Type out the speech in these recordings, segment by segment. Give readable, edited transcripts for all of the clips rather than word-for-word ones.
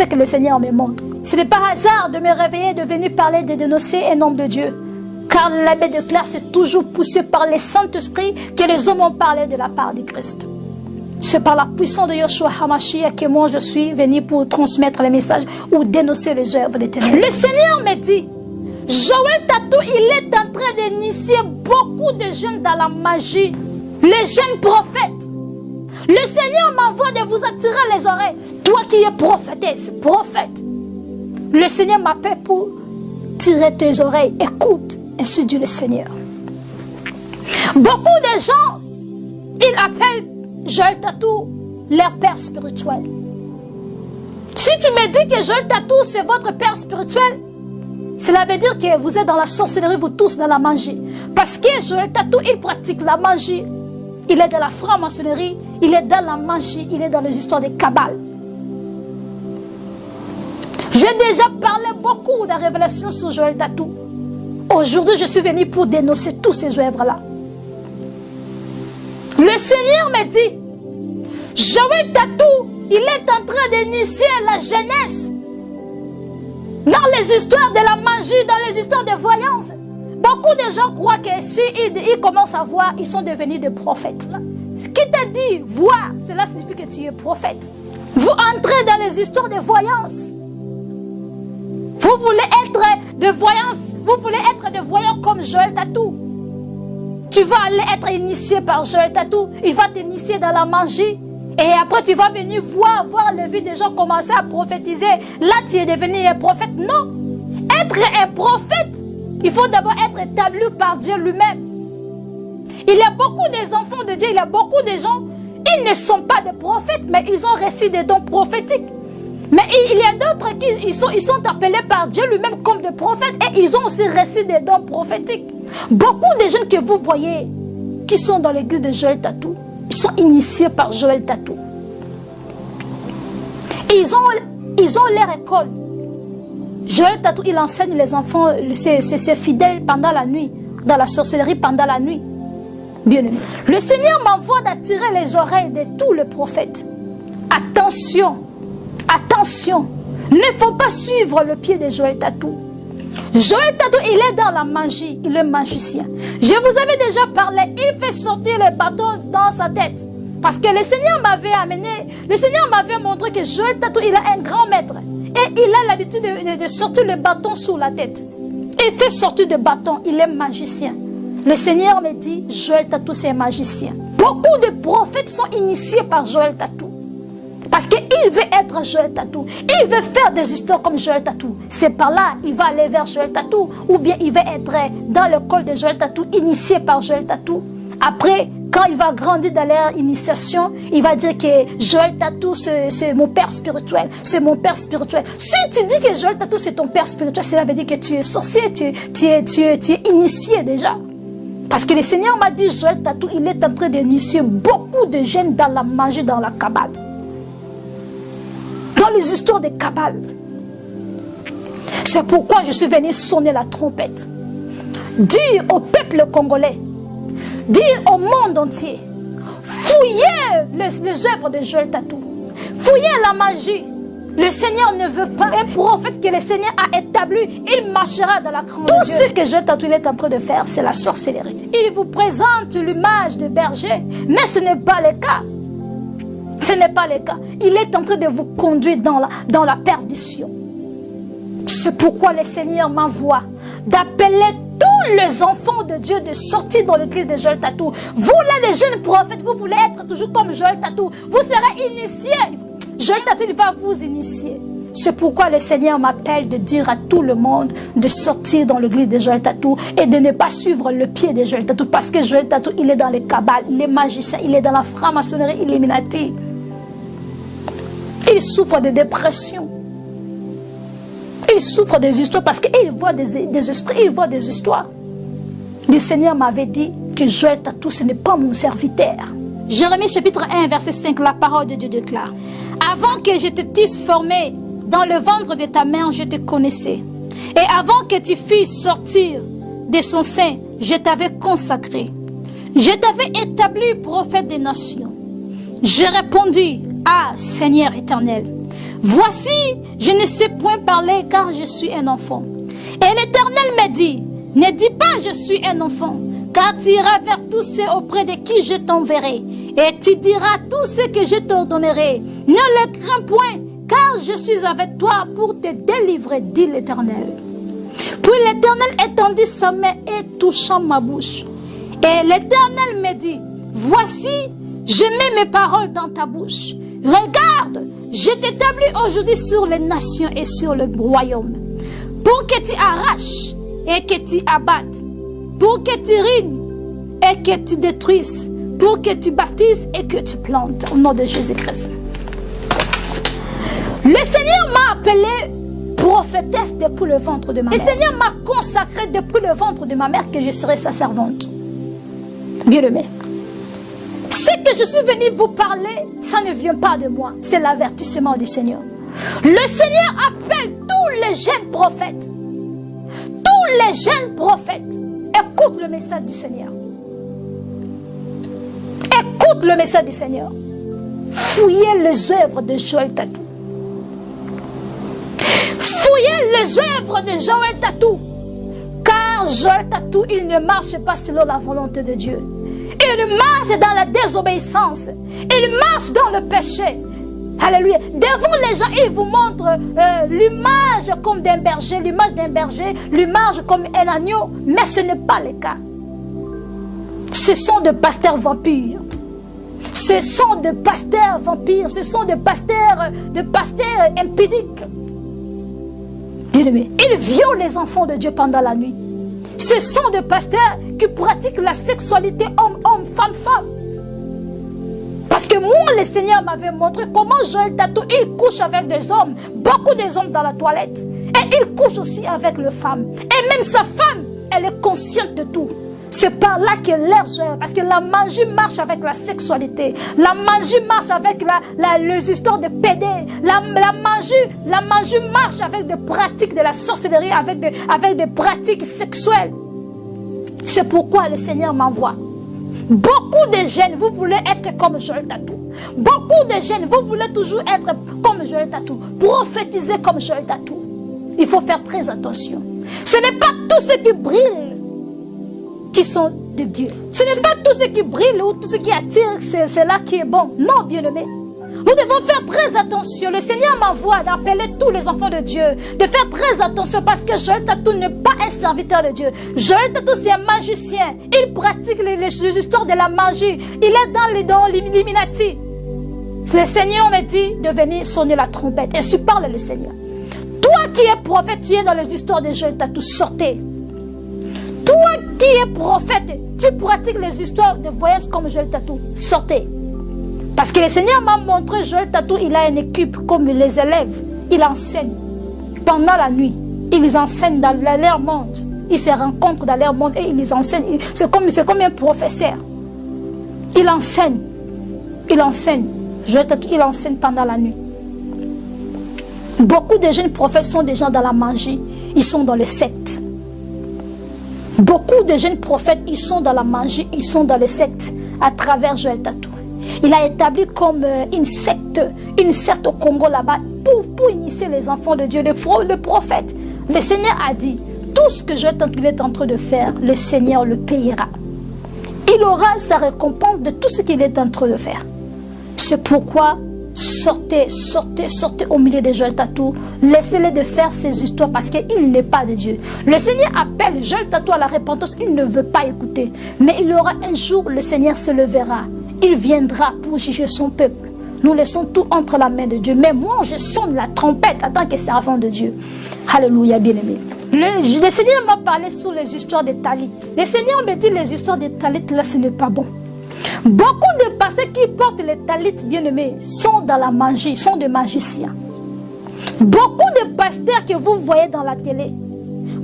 ce que le Seigneur me montre. Ce n'est pas hasard de me réveiller, de venir parler, de dénoncer un homme de Dieu. Car l'abbé déclare, c'est toujours poussé par le Saint-Esprit que les hommes ont parlé de la part du Christ. C'est par la puissance de Yeshua HaMashiach que moi je suis venu pour transmettre les messages ou dénoncer les œuvres des ténèbres. Le Seigneur me dit, Joël Tatou, il est en train d'initier beaucoup de jeunes dans la magie. Les jeunes prophètes. Le Seigneur m'envoie de vous attirer les oreilles. Toi qui es prophétesse, prophète. Le Seigneur m'appelle pour tirer tes oreilles. Écoute, ainsi dit le Seigneur. Beaucoup de gens, ils appellent Joël Tatou leur père spirituel. Si tu me dis que Joël Tatou c'est votre père spirituel, cela veut dire que vous êtes dans la sorcellerie, vous tous dans la magie. Parce que Joël Tatou, il pratique la magie. Il est dans la franc-maçonnerie, il est dans la magie, il est dans les histoires de Kabbale. J'ai déjà parlé beaucoup de révélations sur Joël Tatou. Aujourd'hui, je suis venu pour dénoncer tous ces œuvres-là. Le Seigneur me dit, Joël Tatou, il est en train d'initier la jeunesse dans les histoires de la magie, dans les histoires de voyance. Beaucoup de gens croient que si ils commencent à voir, ils sont devenus des prophètes. Ce qui t'a dit, voir, cela signifie que tu es prophète. Vous entrez dans les histoires de voyance. Vous voulez être de voyance, vous voulez être de voyants comme Joël Tatou. Tu vas aller être initié par Joël Tatou. Il va t'initier dans la magie. Et après, tu vas venir voir les vies des gens commencer à prophétiser. Là, tu es devenu un prophète. Non. Être un prophète, il faut d'abord être établi par Dieu lui-même. Il y a beaucoup des enfants de Dieu, il y a beaucoup de gens, ils ne sont pas des prophètes, mais ils ont reçu des dons prophétiques. Mais il y a d'autres qui ils sont appelés par Dieu lui-même comme des prophètes et ils ont aussi reçu des dons prophétiques. Beaucoup de jeunes que vous voyez qui sont dans l'église de Joël Tatou, ils sont initiés par Joël Tatou. Ils ont leur école. Joël Tatou, il enseigne les enfants, ses fidèles pendant la nuit, dans la sorcellerie pendant la nuit. Bien aimé. Le Seigneur m'envoie d'attirer les oreilles de tous les prophètes. Attention, attention, ne faut pas suivre le pied de Joël Tatou. Joël Tatou, il est dans la magie, il est magicien. Je vous avais déjà parlé, il fait sortir les bâtons dans sa tête. Parce que le Seigneur m'avait amené, le Seigneur m'avait montré que Joël Tatou, il a un grand maître. Et il a l'habitude de sortir le bâton sous la tête. Il fait sortir de bâton, il est magicien. Le Seigneur me dit, Joël Tatou, c'est un magicien. Beaucoup de prophètes sont initiés par Joël Tatou. Parce qu'il veut être Joël Tatou. Il veut faire des histoires comme Joël Tatou. C'est par là, il va aller vers Joël Tatou. Ou bien il va être dans l'école de Joël Tatou, initié par Joël Tatou. Après, quand il va grandir dans leur initiation, il va dire que Joël Tatou, c'est mon père spirituel. C'est mon père spirituel. Si tu dis que Joël Tatou, c'est ton père spirituel, cela veut dire que tu es sorcier, tu es initié déjà. Parce que le Seigneur m'a dit, Joël Tatou, il est en train d'initier beaucoup de jeunes dans la magie, dans la Kabbale. Dans les histoires de Kabbale. C'est pourquoi je suis venu sonner la trompette. Dire au peuple congolais, dire au monde entier, fouillez les œuvres de Joël Tatou. Fouillez la magie. Le Seigneur ne veut pas un prophète que le Seigneur a établi. Il marchera dans la grande. Tout ce que Joël Tatou est en train de faire, c'est la sorcellerie. Il vous présente l'image de berger, mais ce n'est pas le cas. Ce n'est pas le cas. Il est en train de vous conduire dans la perdition. C'est pourquoi le Seigneur m'envoie d'appeler tous les enfants de Dieu de sortir dans l'église de Joël Tatou. Vous là, les jeunes prophètes, vous voulez être toujours comme Joël Tatou. Vous serez initiés. Joël Tatou, il va vous initier. C'est pourquoi le Seigneur m'appelle de dire à tout le monde de sortir dans l'église de Joël Tatou et de ne pas suivre le pied de Joël Tatou. Parce que Joël Tatou, il est dans les Kabbales, il est magicien, il est dans la franc-maçonnerie Illuminati. Il souffre de dépression. Il souffre des histoires parce qu'il voit des esprits, il voit des histoires. Le Seigneur m'avait dit que Joël Tatou, ce n'est pas mon serviteur. Jérémie chapitre 1, verset 5, la parole de Dieu déclare. Avant que je te tisse formé dans le ventre de ta mère, je te connaissais. Et avant que tu fusses sortir de son sein, je t'avais consacré. Je t'avais établi prophète des nations. J'ai répondu, ah Seigneur éternel, voici, je ne sais point parler car je suis un enfant. Et l'Éternel me dit, ne dis pas je suis un enfant, car tu iras vers tous ceux auprès de qui je t'enverrai, et tu diras tout ce que je t'ordonnerai. Ne le crains point, car je suis avec toi pour te délivrer, dit l'Éternel. Puis l'Éternel étendit sa main et toucha ma bouche. Et l'Éternel me dit, voici, je mets mes paroles dans ta bouche. Regarde, je t'établis aujourd'hui sur les nations et sur le royaume, pour que tu arraches et que tu abattes, pour que tu ruines et que tu détruises, pour que tu baptises et que tu plantes, au nom de Jésus-Christ. Le Seigneur m'a appelée prophétesse depuis le ventre de ma mère. Le Seigneur m'a consacrée depuis le ventre de ma mère que je serai sa servante. Bien-aimé, ce que je suis venue vous parler, ça ne vient pas de moi, c'est l'avertissement du Seigneur. Le Seigneur appelle tous les jeunes prophètes. Tous les jeunes prophètes. Écoute le message du Seigneur. Écoute le message du Seigneur. Fouillez les œuvres de Joël Tatou. Fouillez les œuvres de Joël Tatou. Car Joël Tatou, il ne marche pas selon la volonté de Dieu. Il marche dans la désobéissance. Il marche dans le péché. Alléluia. Devant les gens, il vous montre l'image comme d'un berger, l'image comme un agneau. Mais ce n'est pas le cas. Ce sont des pasteurs vampires. Ce sont des pasteurs vampires. Ce sont des pasteurs impudiques. Bien-aimés, ils violent les enfants de Dieu pendant la nuit. Ce sont des pasteurs qui pratiquent la sexualité homme-homme, femme-femme. Parce que moi, le Seigneur m'avait montré comment Joël Tatou, il couche avec des hommes, beaucoup des hommes dans la toilette. Et il couche aussi avec les femmes. Et même sa femme, elle est consciente de tout. C'est par là que l'air joue. Parce que la magie marche avec la sexualité. La magie marche avec les histoires de pédés. La magie marche avec des pratiques de la sorcellerie, avec des pratiques sexuelles. C'est pourquoi le Seigneur m'envoie. Beaucoup de jeunes, vous voulez être comme Joël Tatou. Beaucoup de jeunes, vous voulez toujours être comme Joël Tatou. Prophétiser comme Joël Tatou. Il faut faire très attention. Ce n'est pas tout ce qui brille qui sont de Dieu. Ce n'est pas tout ce qui brille ou tout ce qui attire, c'est là qui est bon. Non, bien-aimés. Nous devons faire très attention. Le Seigneur m'envoie d'appeler tous les enfants de Dieu, de faire très attention parce que Joël Tatou n'est pas un serviteur de Dieu. Joël Tatou, c'est un magicien. Il pratique les histoires de la magie. Il est dans l'Illuminati. Le Seigneur me dit de venir sonner la trompette. Ainsi parle le Seigneur. Toi qui es prophète, tu es dans les histoires de Joël Tatou, sortez. Toi qui es prophète, tu pratiques les histoires de voyage comme Joël Tatou, sortez. Parce que le Seigneur m'a montré, Joël Tatou, il a une équipe comme les élèves. Il enseigne pendant la nuit. Ils enseignent dans leur monde. Ils se rencontrent dans leur monde et ils les enseignent. C'est comme un professeur. Il enseigne. Il enseigne. Joël Tatou, il enseigne pendant la nuit. Beaucoup de jeunes prophètes sont des gens dans la magie. Ils sont dans les sectes. Beaucoup de jeunes prophètes, ils sont dans la magie, ils sont dans les sectes à travers Joël Tatou. Il a établi comme une secte au Congo là-bas pour initier les enfants de Dieu, le prophète. Le Seigneur a dit, tout ce que Joël Tatou est en train de faire, le Seigneur le payera. Il aura sa récompense de tout ce qu'il est en train de faire. C'est pourquoi sortez au milieu de Joël Tatou. Laissez-les de faire ces histoires parce qu'il n'est pas de Dieu. Le Seigneur appelle Joël Tatou à la repentance. Il ne veut pas écouter. Mais il aura un jour, le Seigneur se levera. Il viendra pour juger son peuple. Nous laissons tout entre la main de Dieu. Mais moi, je sonne la trompette en tant que servant de Dieu. Alléluia, bien-aimé. Le Seigneur m'a parlé sur les histoires des Talit. Le Seigneur me dit les histoires des Talit, là, ce n'est pas bon. Beaucoup de pasteurs qui portent les Talit, bien-aimés, sont dans la magie, sont des magiciens. Beaucoup de pasteurs que vous voyez dans la télé,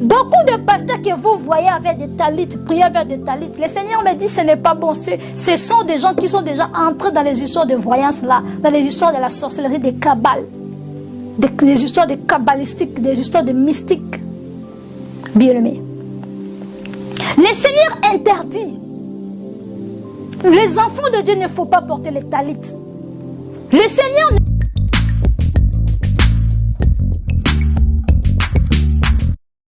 beaucoup de pasteurs que vous voyez avec des Talit, prier avec des Talit, le Seigneur me dit ce n'est pas bon. Ce sont des gens qui sont déjà entrés dans les histoires de voyance là, dans les histoires de la sorcellerie, des kabbales, des histoires de kabbalistiques, des histoires de mystiques. Bien-aimés, le Seigneur interdit. Les enfants de Dieu ne faut pas porter les Talit. Le Seigneur